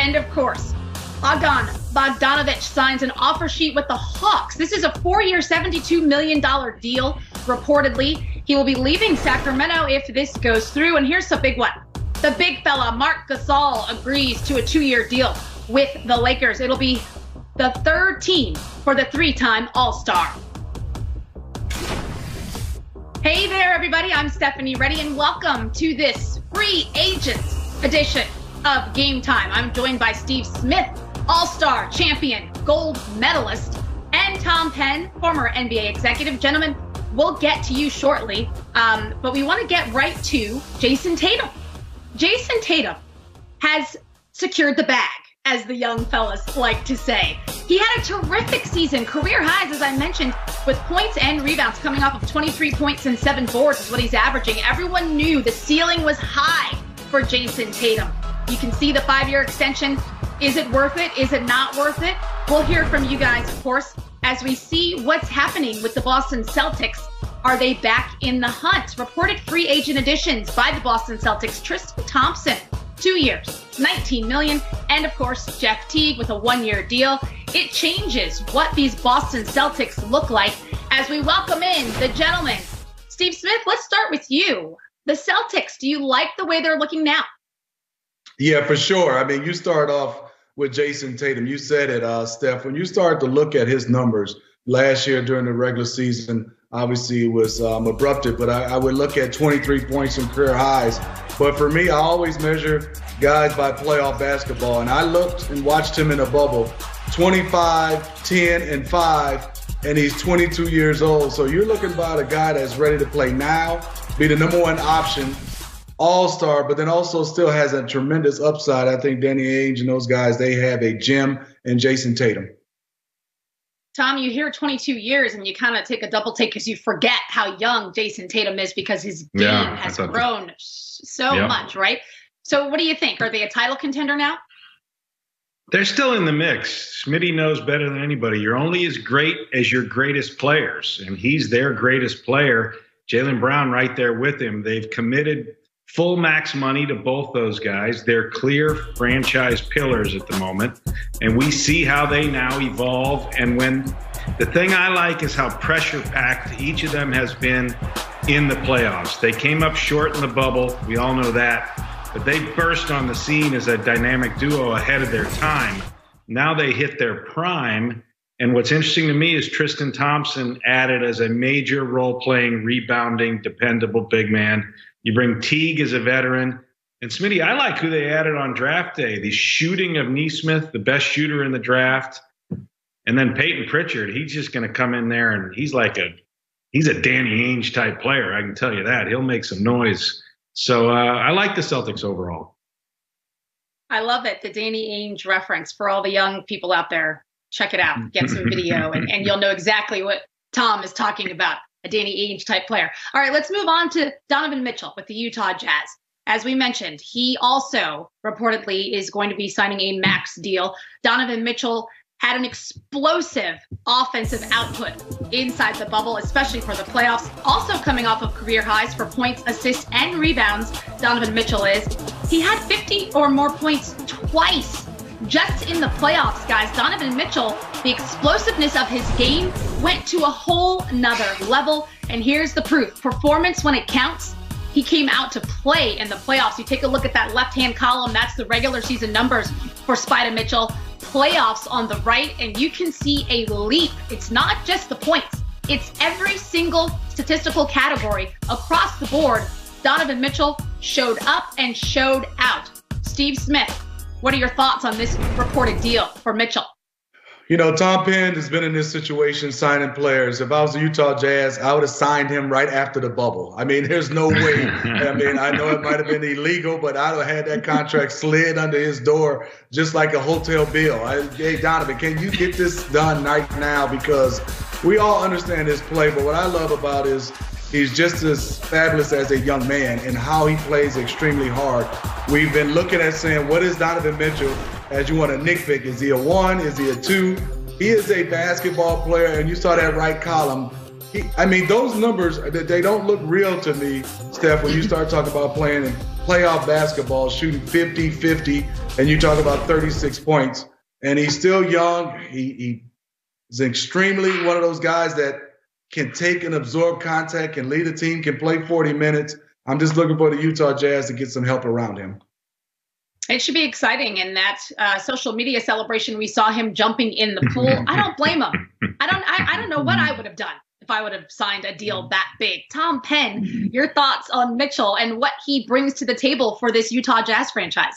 And of course, Bogdanović signs an offer sheet with the Hawks. This is a 4-year, $72 million deal, reportedly. He will be leaving Sacramento if this goes through. And here's the big one. The big fella, Marc Gasol, agrees to a 2-year deal with the Lakers. It'll be the third team for the 3-time All-Star. Hey there, everybody. I'm Stephanie Reddy, and welcome to this free agent edition of Game Time. I'm joined by Steve Smith, All-Star champion, gold medalist, and Tom Penn, former NBA executive. Gentlemen, we'll get to you shortly, but we want to get right to Jason Tatum. Jason Tatum has secured the bag, as the young fellas like to say. He had a terrific season, career highs, as I mentioned, with points and rebounds coming off of 23 points and 7 boards is what he's averaging. Everyone knew the ceiling was high for Jason Tatum. You can see the 5-year extension. Is it worth it? Is it not worth it? We'll hear from you guys, of course, as we see what's happening with the Boston Celtics. Are they back in the hunt? Reported free agent additions by the Boston Celtics. Tristan Thompson, 2 years, $19 million. And of course, Jeff Teague with a 1-year deal. It changes what these Boston Celtics look like as we welcome in the gentlemen. Steve Smith, let's start with you. The Celtics, do you like the way they're looking now? Yeah, for sure. I mean, you start off with Jason Tatum. You said it, Steph. When you start to look at his numbers last year during the regular season, obviously it was abrupted, but I would look at 23 points and career highs. But for me, I always measure guys by playoff basketball. And I looked and watched him in a bubble, 25, 10, and 5, and he's 22 years old. So you're looking about a guy that's ready to play now, be the number 1 option, all-star, but then also still has a tremendous upside. I think Danny Ainge and those guys, they have a gem in Jason Tatum. Tom, you hear 22 years and you kind of take a double take because you forget how young Jason Tatum is because his game has grown so much, right? So what do you think? Are they a title contender now? They're still in the mix. Smitty knows better than anybody. You're only as great as your greatest players, and he's their greatest player. Jaylen Brown right there with him. They've committed full max money to both those guys. They're clear franchise pillars at the moment, and we see how they now evolve. And when the thing I like is how pressure-packed each of them has been in the playoffs. They came up short in the bubble. We all know that. But they burst on the scene as a dynamic duo ahead of their time. Now they hit their prime. And what's interesting to me is Tristan Thompson added as a major role-playing, rebounding, dependable big man. You bring Teague as a veteran. And Smitty, I like who they added on draft day. The shooting of Nesmith, the best shooter in the draft. And then Peyton Pritchard, he's just going to come in there and he's a Danny Ainge type player. I can tell you that. He'll make some noise. So I like the Celtics overall. I love it. The Danny Ainge reference for all the young people out there. Check it out. Get some video and you'll know exactly what Tom is talking about. A Danny Ainge type player. All right, let's move on to Donovan Mitchell with the Utah Jazz. As we mentioned, he also reportedly is going to be signing a max deal. Donovan Mitchell had an explosive offensive output inside the bubble, especially for the playoffs. Also coming off of career highs for points, assists, and rebounds, Donovan Mitchell is. He had 50 or more points twice just in the playoffs, guys. Donovan Mitchell, the explosiveness of his game went to a whole nother level. And here's the proof. Performance when it counts. He came out to play in the playoffs. You take a look at that left-hand column. That's the regular season numbers for Spida Mitchell. Playoffs on the right, and you can see a leap. It's not just the points. It's every single statistical category across the board. Donovan Mitchell showed up and showed out. Steve Smith, what are your thoughts on this reported deal for Mitchell? You know, Tom Penn has been in this situation signing players. If I was the Utah Jazz, I would have signed him right after the bubble. I mean, there's no way. I mean, I know it might have been illegal, but I'd have had that contract slid under his door just like a hotel bill. Hey, Donovan, can you get this done right now? Because we all understand his play, but what I love about is he's just as fabulous as a young man and how he plays extremely hard. We've been looking at saying, what is Donovan Mitchell? As you want to nitpick, is he a 1? Is he a 2? He is a basketball player, and you saw that right column. I mean, those numbers, they don't look real to me, Steph, when you start talking about playing in playoff basketball, shooting 50-50, and you talk about 36 points. And he's still young. He is extremely one of those guys that can take and absorb contact, can lead a team, can play 40 minutes. I'm just looking for the Utah Jazz to get some help around him. It should be exciting. In that social media celebration, we saw him jumping in the pool. I don't blame him. I don't know what I would have done if I would have signed a deal that big. Tom Penn, your thoughts on Mitchell and what he brings to the table for this Utah Jazz franchise?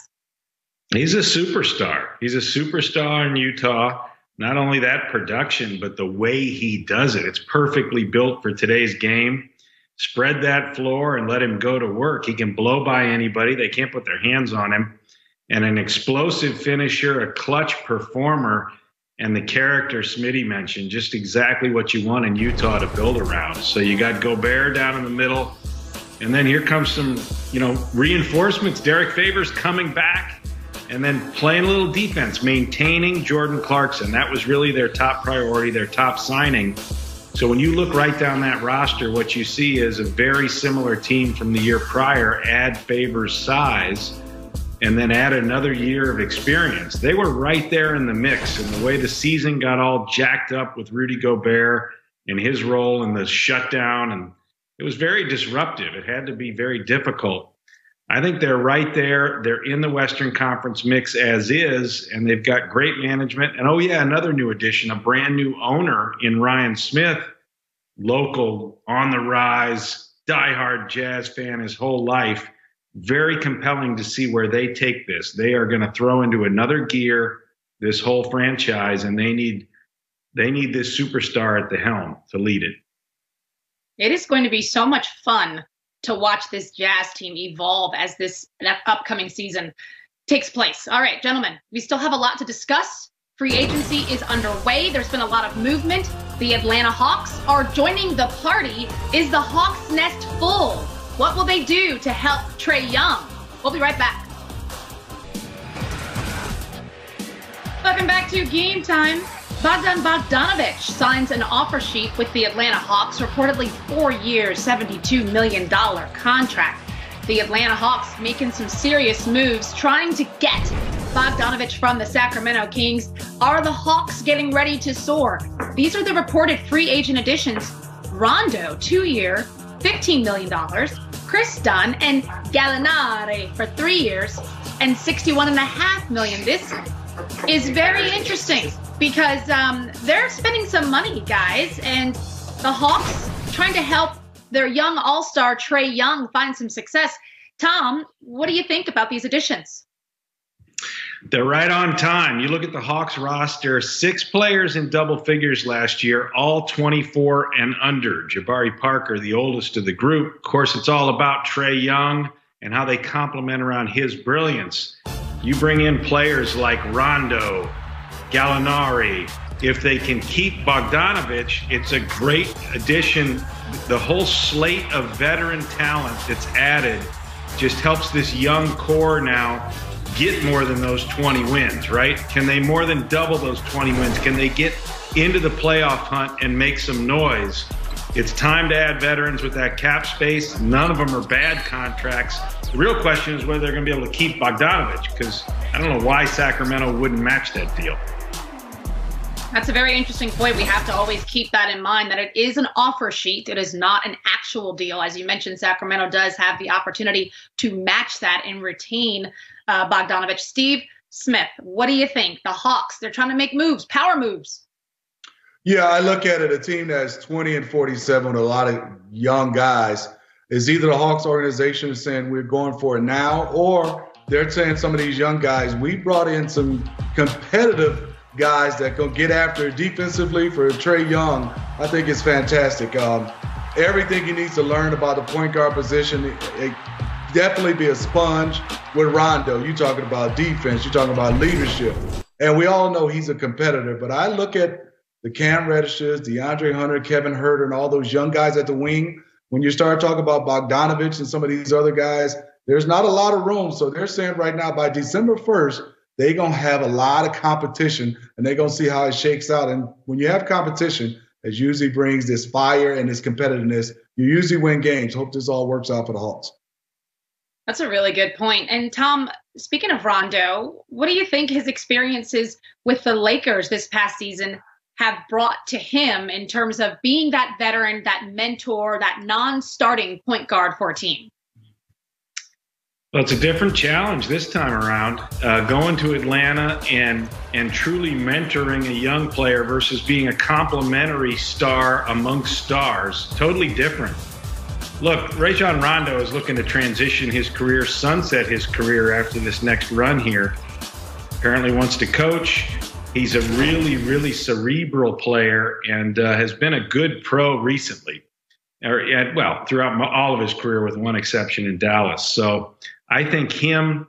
He's a superstar. He's a superstar in Utah. Not only that production, but the way he does it. It's perfectly built for today's game. Spread that floor and let him go to work. He can blow by anybody. They can't put their hands on him. And an explosive finisher, a clutch performer, and the character Smitty mentioned, just exactly what you want in Utah to build around. So you got Gobert down in the middle, and then here comes some, reinforcements. Derek Favors coming back, and then playing a little defense, maintaining Jordan Clarkson. That was really their top priority, their top signing. So when you look right down that roster, what you see is a very similar team from the year prior. Add Favors' size, and then add another year of experience. They were right there in the mix, and the way the season got all jacked up with Rudy Gobert and his role in the shutdown, and it was very disruptive. It had to be very difficult. I think they're right there. They're in the Western Conference mix as is, and they've got great management. And, another new addition, a brand new owner in Ryan Smith, local, on the rise, diehard Jazz fan his whole life. Very compelling to see where they take this. They are going to throw into another gear this whole franchise, and they need this superstar at the helm to lead it. It is going to be so much fun to watch this Jazz team evolve as this upcoming season takes place. All right, gentlemen, we still have a lot to discuss. Free agency is underway. There's been a lot of movement. The Atlanta Hawks are joining the party. Is the Hawks' nest full? What will they do to help Trae Young? We'll be right back. Welcome back to Game Time. Bogdan Bogdanović signs an offer sheet with the Atlanta Hawks, reportedly 4 years, $72 million contract. The Atlanta Hawks making some serious moves, trying to get Bogdanović from the Sacramento Kings. Are the Hawks getting ready to soar? These are the reported free agent additions. Rondo, 2-year, $15 million. Chris Dunn and Gallinari for 3 years and $61.5 million. This is very interesting because they're spending some money, guys, and the Hawks trying to help their young all-star Trae Young find some success. Tom, what do you think about these additions? They're right on time. You look at the Hawks roster, 6 players in double figures last year, all 24 and under. Jabari Parker, the oldest of the group. Of course, it's all about Trae Young and how they complement around his brilliance. You bring in players like Rondo, Gallinari. If they can keep Bogdanović, it's a great addition. The whole slate of veteran talent that's added just helps this young core now get more than those 20 wins, right? Can they more than double those 20 wins? Can they get into the playoff hunt and make some noise? It's time to add veterans with that cap space. None of them are bad contracts. The real question is whether they're going to be able to keep Bogdanović, because I don't know why Sacramento wouldn't match that deal. That's a very interesting point. We have to always keep that in mind, that it is an offer sheet. It is not an actual deal. As you mentioned, Sacramento does have the opportunity to match that and retain Bogdanović. Steve Smith, what do you think? The Hawks, they're trying to make moves, power moves. Yeah, I look at it, a team that's 20 and 47 with a lot of young guys is either the Hawks organization saying we're going for it now, or they're saying some of these young guys, we brought in some competitive guys that go get after defensively for Trae Young. I think it's fantastic. Everything he needs to learn about the point guard position, it definitely be a sponge with Rondo. You're talking about defense, you're talking about leadership. And we all know he's a competitor, but I look at the Cam Reddishes, DeAndre Hunter, Kevin Huerter, and all those young guys at the wing. When you start talking about Bogdanović and some of these other guys, there's not a lot of room. So they're saying right now by December 1st, they're going to have a lot of competition, and they're going to see how it shakes out. And when you have competition, It usually brings this fire and this competitiveness. You usually win games. Hope this all works out for the Hawks. That's a really good point. And Tom, speaking of Rondo, what do you think his experiences with the Lakers this past season have brought to him in terms of being that veteran, that mentor, that non-starting point guard for a team? Well, it's a different challenge this time around, going to Atlanta and truly mentoring a young player versus being a complimentary star amongst stars. Totally different. Look, Rajon Rondo is looking to transition his career, sunset his career after this next run here. Apparently wants to coach. He's a really, really cerebral player and has been a good pro recently. Throughout all of his career with one exception in Dallas. So I think him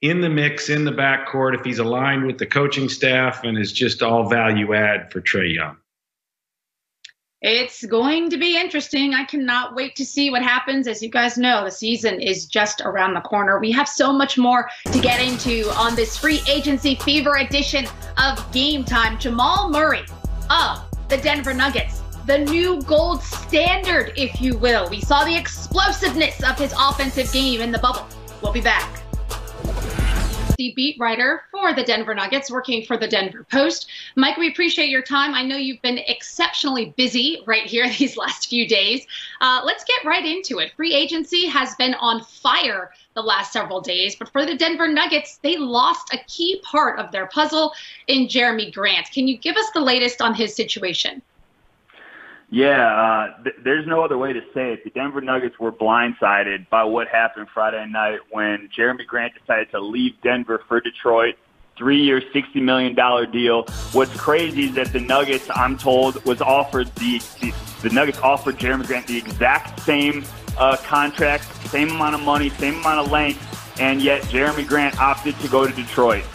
in the mix, in the backcourt, if he's aligned with the coaching staff, and is just all value add for Trae Young. It's going to be interesting. I cannot wait to see what happens. As you guys know, the season is just around the corner. We have so much more to get into on this free agency fever edition of Game Time. Jamal Murray of the Denver Nuggets, the new gold standard, if you will. We saw the explosiveness of his offensive game in the bubble. We'll be back. The beat writer for the Denver Nuggets, working for the Denver Post. Mike, we appreciate your time. I know you've been exceptionally busy right here these last few days. Let's get right into it. Free agency has been on fire the last several days, but for the Denver Nuggets, they lost a key part of their puzzle in Jeremy Grant. Can you give us the latest on his situation? Yeah, there's no other way to say it. The Denver Nuggets were blindsided by what happened Friday night when Jeremy Grant decided to leave Denver for Detroit. 3-year, $60 million deal. What's crazy is that the Nuggets, I'm told, was offered the Nuggets offered Jeremy Grant the exact same contract, same amount of money, same amount of length, and yet Jeremy Grant opted to go to Detroit.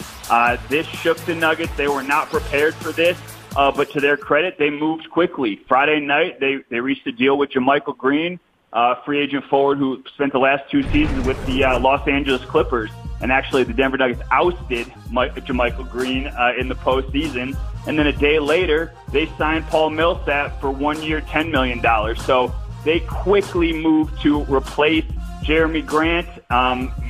This shook the Nuggets. They were not prepared for this. But to their credit, they moved quickly. Friday night, they reached a deal with JaMychal Green, free agent forward who spent the last 2 seasons with the Los Angeles Clippers. And actually, the Denver Nuggets ousted JaMychal Green in the postseason. And then a day later, they signed Paul Millsap for 1 year, $10 million. So they quickly moved to replace Jeremy Grant,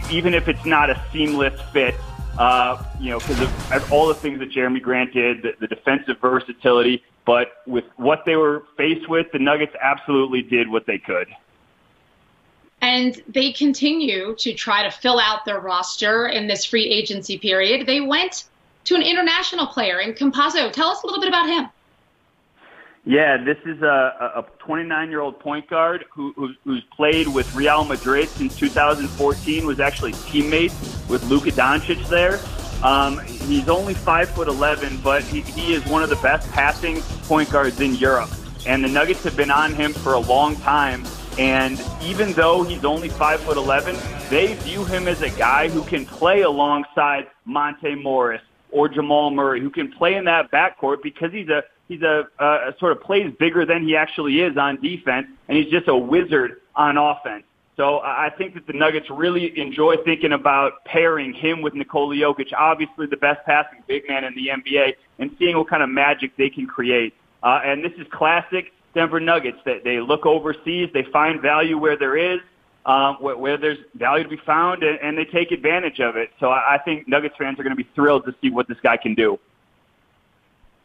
even if it's not a seamless fit. Because of all the things that Jeremy Grant did, the defensive versatility, but with what they were faced with, the Nuggets absolutely did what they could. And they continue to try to fill out their roster in this free agency period. They went to an international player in Campazzo. Tell us a little bit about him. Yeah, this is a 29-year-old point guard who's played with Real Madrid since 2014, was actually teammates with Luka Doncic there. He's only 5'11", but he is one of the best passing point guards in Europe. And the Nuggets have been on him for a long time. And even though he's only 5'11", they view him as a guy who can play alongside Monte Morris or Jamal Murray, who can play in that backcourt because he's a sort of plays bigger than he actually is on defense, and he's just a wizard on offense. So I think that the Nuggets really enjoy thinking about pairing him with Nikola Jokic, obviously the best passing big man in the NBA, and seeing what kind of magic they can create. And this is classic Denver Nuggets. They look overseas, they find value where there is, where there's value to be found, and they take advantage of it. So I think Nuggets fans are going to be thrilled to see what this guy can do.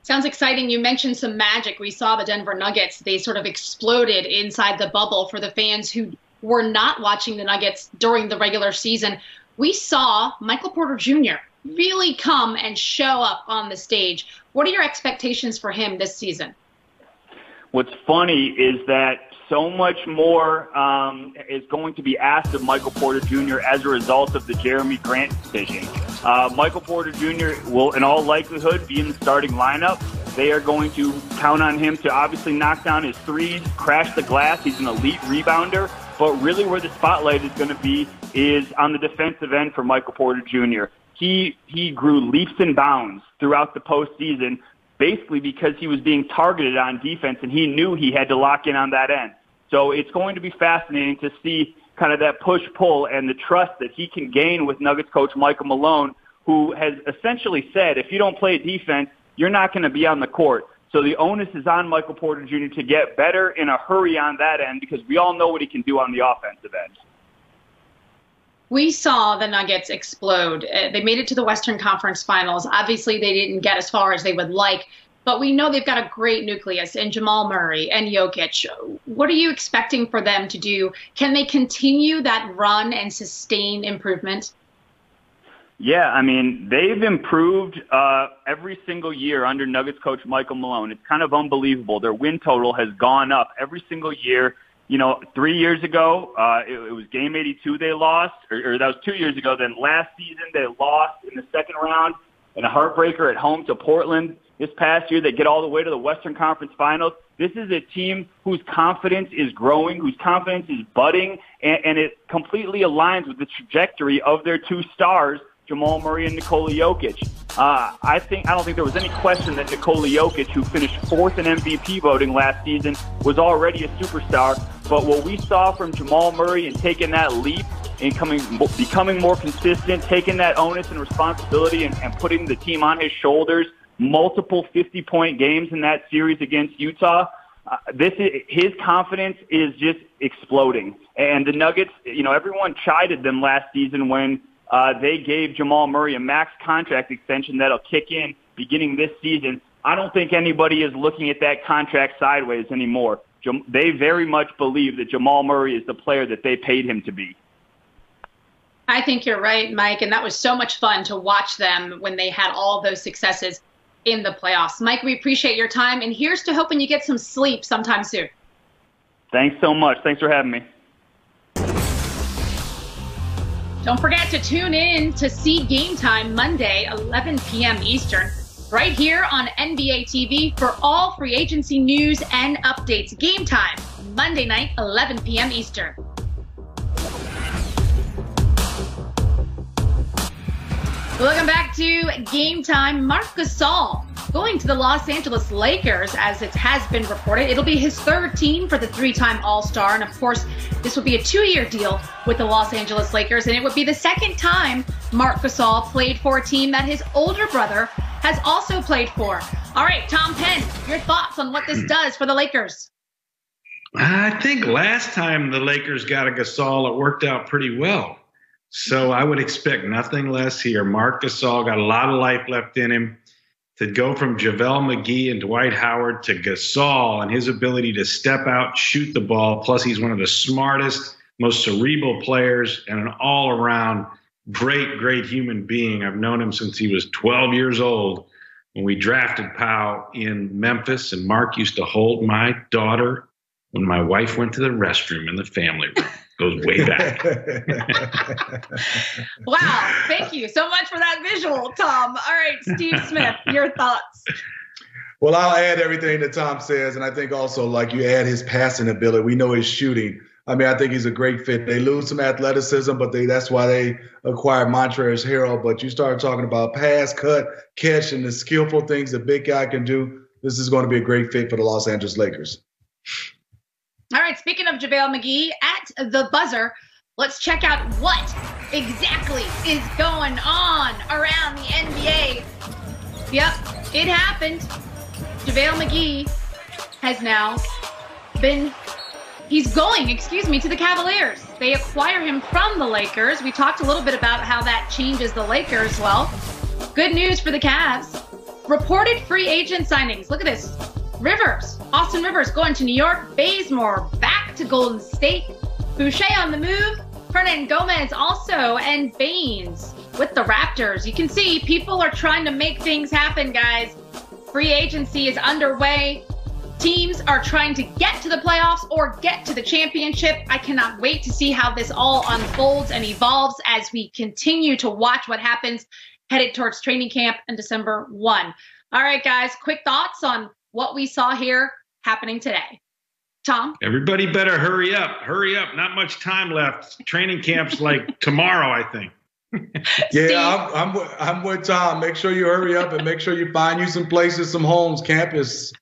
Sounds exciting. You mentioned some magic. We saw the Denver Nuggets. They sort of exploded inside the bubble for the fans who were not watching the Nuggets during the regular season. We saw Michael Porter Jr. really come and show up on the stage. What are your expectations for him this season? What's funny is that so much more is going to be asked of Michael Porter Jr. as a result of the Jeremy Grant decision. Michael Porter Jr. will, in all likelihood, be in the starting lineup. They are going to count on him to obviously knock down his threes, crash the glass. He's an elite rebounder. But really where the spotlight is going to be is on the defensive end for Michael Porter Jr. He grew leaps and bounds throughout the postseason, basically because he was being targeted on defense, and he knew he had to lock in on that end. So it's going to be fascinating to see kind of that push-pull and the trust that he can gain with Nuggets coach Michael Malone, who has essentially said, if you don't play defense, you're not going to be on the court. So the onus is on Michael Porter Jr. to get better in a hurry on that end, because we all know what he can do on the offensive end. We saw the Nuggets explode. They made it to the Western Conference Finals. Obviously, they didn't get as far as they would like, but we know they've got a great nucleus in Jamal Murray and Jokic. What are you expecting for them to do? Can they continue that run and sustain improvement? Yeah, I mean, they've improved every single year under Nuggets coach Michael Malone. It's kind of unbelievable. Their win total has gone up every single year. 3 years ago, it was game 82 they lost, or that was 2 years ago. Then last season they lost in the second round in a heartbreaker at home to Portland. This past year they get all the way to the Western Conference Finals. This is a team whose confidence is growing, whose confidence is budding, and it completely aligns with the trajectory of their two stars, Jamal Murray and Nikola Jokic. I don't think there was any question that Nikola Jokic, who finished fourth in MVP voting last season, was already a superstar. But what we saw from Jamal Murray and taking that leap and becoming more consistent, taking that onus and responsibility and putting the team on his shoulders, multiple 50-point games in that series against Utah, his confidence is just exploding. And the Nuggets, everyone chided them last season when they gave Jamal Murray a max contract extension that'll kick in beginning this season. I don't think anybody is looking at that contract sideways anymore. They very much believe that Jamal Murray is the player that they paid him to be. I think you're right, Mike, and that was so much fun to watch them when they had all of those successes in the playoffs. Mike, we appreciate your time, and here's to hoping you get some sleep sometime soon. Thanks so much. Thanks for having me. Don't forget to tune in to see Game Time Monday, 11 p.m. Eastern, right here on NBA TV for all free agency news and updates. Game Time, Monday night, 11 p.m. Eastern. Welcome back to Game Time. Marc Gasol going to the Los Angeles Lakers, as it has been reported. It'll be his third team for the three-time All-Star. And, of course, this will be a 2-year deal with the Los Angeles Lakers. And it would be the second time Marc Gasol played for a team that his older brother has also played for. All right, Tom Penn, your thoughts on what this does for the Lakers? I think last time the Lakers got a Gasol, it worked out pretty well. So I would expect nothing less here. Marc Gasol got a lot of life left in him. To go from JaVale McGee and Dwight Howard to Gasol and his ability to step out, shoot the ball, plus he's one of the smartest, most cerebral players and an all-around great human being. I've known him since he was 12 years old when we drafted Powell in Memphis, and Mark used to hold my daughter when my wife went to the restroom in the family room. Goes way back. Wow. Thank you so much for that visual, Tom. All right, Steve Smith, your thoughts. Well, I'll add everything that Tom says. And I think also, like, you add his passing ability. We know his shooting. I mean, I think he's a great fit. They lose some athleticism, but that's why they acquired Montrezl Harrell. But you start talking about pass, cut, catch, and the skillful things the big guy can do. This is going to be a great fit for the Los Angeles Lakers. All right, speaking of JaVale McGee at the buzzer, let's check out what exactly is going on around the NBA. Yep, it happened. JaVale McGee has now he's going to the Cavaliers. They acquire him from the Lakers. We talked a little bit about how that changes the Lakers. Well, good news for the Cavs. Reported free agent signings. Look at this. Austin Rivers going to New York, Bazemore back to Golden State, Boucher on the move, Hernan Gomez also, and Baines with the Raptors. You can see people are trying to make things happen, guys. Free agency is underway. Teams are trying to get to the playoffs or get to the championship. I cannot wait to see how this all unfolds and evolves as we continue to watch what happens headed towards training camp on December 1. All right, guys, quick thoughts on what we saw here happening today. Tom? Everybody better hurry up. Hurry up. Not much time left. Training camp's like tomorrow, I think. Yeah, I'm with Tom. Make sure you hurry up and make sure you find you some places, some homes, campus.